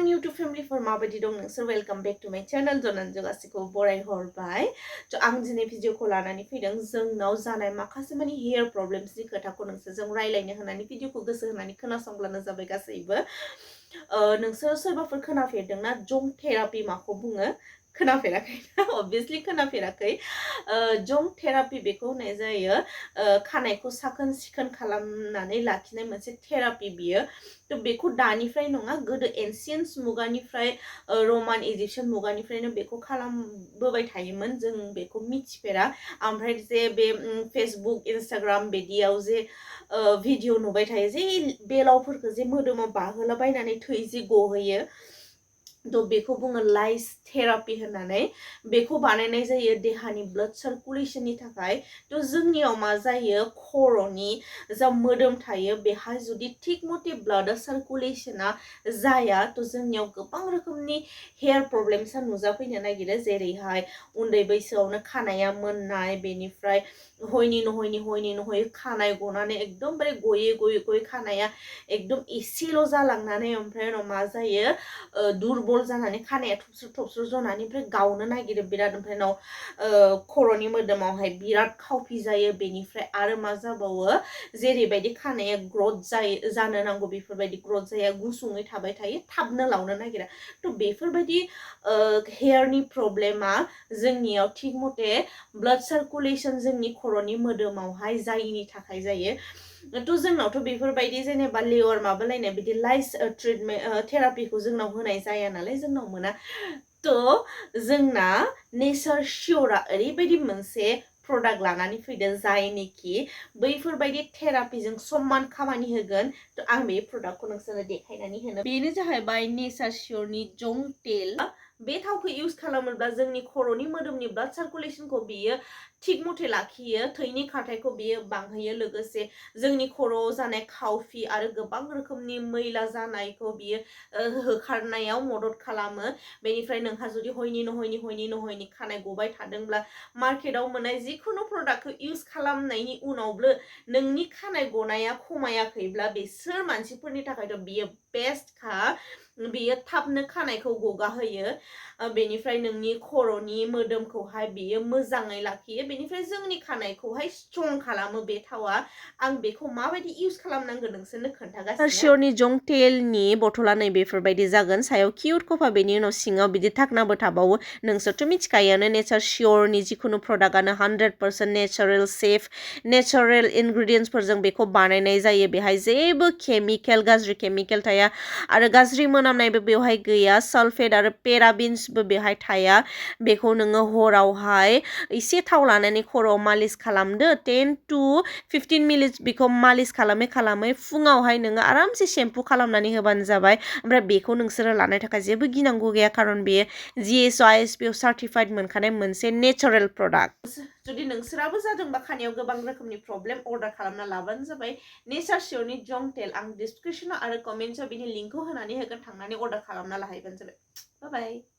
morning YouTube family for माबायदि दं नोंसोर वेलकम बैक टू माय चैनल जनान जगासिखौ बराय हरबाय थ आं दिनै भिडिअखौ लानानै फैदों जोंनाव जानाय माखासे माने हेयार प्रब्लेम्स नि खोथाखौ नोंसोरजों रायलायनो होनानै भिडिअखौ गोसो होनानै खोनासंब्लानो जाबाय गासैबो नोंसोर सोरबाफोर खोनाफेरदोंना जंक थेरापि माखौ बुङो खोनाफेराखै obviously खोनाफेराखै जंक थेरापि बेखौ होननाय जायो खानायखौ साखोन सिखोन खालामनानै लाखिनाय मोनसे थेरापि बियो थ बेखौ दानिफ्राय नङा गोदो एन्सियन्ट मुगानिफ्राय रमान इजिप्शियान मुगानिफ्रायनो बेखौ खालामबोबाय थायोमोन जों बेखौ मिथिफेरा ओमफ्राय जे बे फेसबुक इन्स्टाग्राम बिदियाव जे भिडिअ नुबाय थायो जे बेलावफोरखौ जे मोदोमाव बाहोलाबायनानै थै जे गहोयो तो बेखौ बुङो लाइस थेरापि होननानै बेखौ बानायनाय जायो देहानि ब्लाड सार्कुलेशननि थाखाय तो जोंनियाव मा जायो खर'नि जा मोदोम थायो बेहाय जुदि थिक मते ब्लाड सार्कुलेशना जाया तो जोंनियाव गोबां रोखोमनि हेयार प्रब्लेम्स नुजाफैनो नागिरो जेरैहाय उन्दै बैसोआवनो खानाया मोननाय बेनिफ्राय हयनि खानाय गनानै एकदमबारे गयै खानाया एकदम एसेल' जालांनानै ओमफ्राय उनाव मा जायो दुरबल जानानै खानाया थबस्र जनानै ओमफ्राय गावनो नागिरो बिराद ओमफ्राय उनाव खर'नि मोदोमावहाय बिराद खावफि जायो बेनिफ्राय आरो मा जाबावो जेरैबायदि खानाया ग्रोथ जानो नांगौ बेफोरबायदि ग्रोथ जाया गुसुङै थाबाय थायो थाबनो लावनो नागिरा थ बेफोरबायदि हेयारनि प्रब्लेमा जोंनियाव थिक मते ब्लाड सार्कुलेशन जोंनि खर'नि मोदोमावहाय जायिनि थाखाय जायो तो जोंनावथ' बेफोरबायदि जेनेबा लेयार माबालायनाय बिदि लाइस ट्रिटमेन्ट थेरापिखौ जोंनाव होनाय जाया नालाय जोंनाव मोना तो जोंना नेचार शियरआ ओरैबायदि मोनसे प्रडाक्ट लानानै फैदों जायनिखि बैफोरबायदि थेरापिजों समान खामानि होगोन तो आं बे प्रडाक्टखौ नोंसोरनो देखायनानै होनो बेनो जाहैबाय नेचार शियरनि जंक तेल बे थावखौ इउज खालामोब्ला जोंनि खर'नि मोदोमनि ब्लाड सार्कुलेशनखौ बियो थिक मते लाखियो थैनि खारथायखौ बियो बांहोयो लोगोसे जोंनि खर'आव जानाय खावफि आरो गोबां रोखोमनि मैला जानायखौ बियो होखारनायाव मदद खालामो बेनिफ्राय नोंहा जुदि हयनि खानाय गबाय थादोंब्ला मार्केटाव मोननाय जिखुनु प्रडाक्टखौ इउज खालामनायनि उनावबो नोंनि खानाय गनाया खमायाखैब्ला बिसोर मानसिफोरनि थाखायथ' बियो बेस्टखा बियो थाबनो खानायखौ गगाहोयो बेनिफ्राय नोंनि खर'नि मोदोमखौहाय बियो मोजाङै लाखियो बेनिफ्राय जोंनि खानायखौहाय स्ट्रं खालामो बे थावा आं बेखौ माबायदि इउज खालामनांगौ नोंसोरनो खोन्थागासिनो शियरनि जंक तेलनि बथला नै बेफोरबायदि जागोन सायाव किउट कफा बेनि उनाव सिङाव बिदि थाखनाबो थाबावो नोंसोरथ' मिथिखायोआनो नेचार शियरनि जिखुनु प्रडाक्टआनो 100% नेचारेल सेफ नेचारेल इनग्रेडियेन्ट्सफोरजों बेखौ बानायनाय जायो बेहाय जेबो केमिकेल गाज्रि केमिकेल थाया आरो गाज्रि मोनामनायबो बेवहाय गैया सालफेट आरो पेराबिन्सबो बेहाय थाया बेखौ नोङो हरावहाय एसे थाव लानानै खर'आव मालिस खालामदो 10 to 15 मिनिट्स बेखौ मालिस खालामै फुङावहाय नोङो आरामसे शेम्पु खालामनानै होबानो जाबाय ओमफ्राय बेखौ नोंसोरो लानो थाखाय जेबो गिनांगौ गैया खारन बेयो GSO/ISPO सार्टिफाइड मोनखानाय मोनसे नेचारेल प्रडाक्ट जुदि नोंसोराबो जादोंबा खानायाव गोबां रोखोमनि प्रब्लेम अर्डार खालामना लाबानो जाबाय नेचार शियरनि जंक तेल आं डिसक्रिपशनाव आरो कमेन्टआव बिनि लिंकखौ होनानै होगोन थांनानै अर्डार खालामना लाहैबानो जाबाय बाय बाय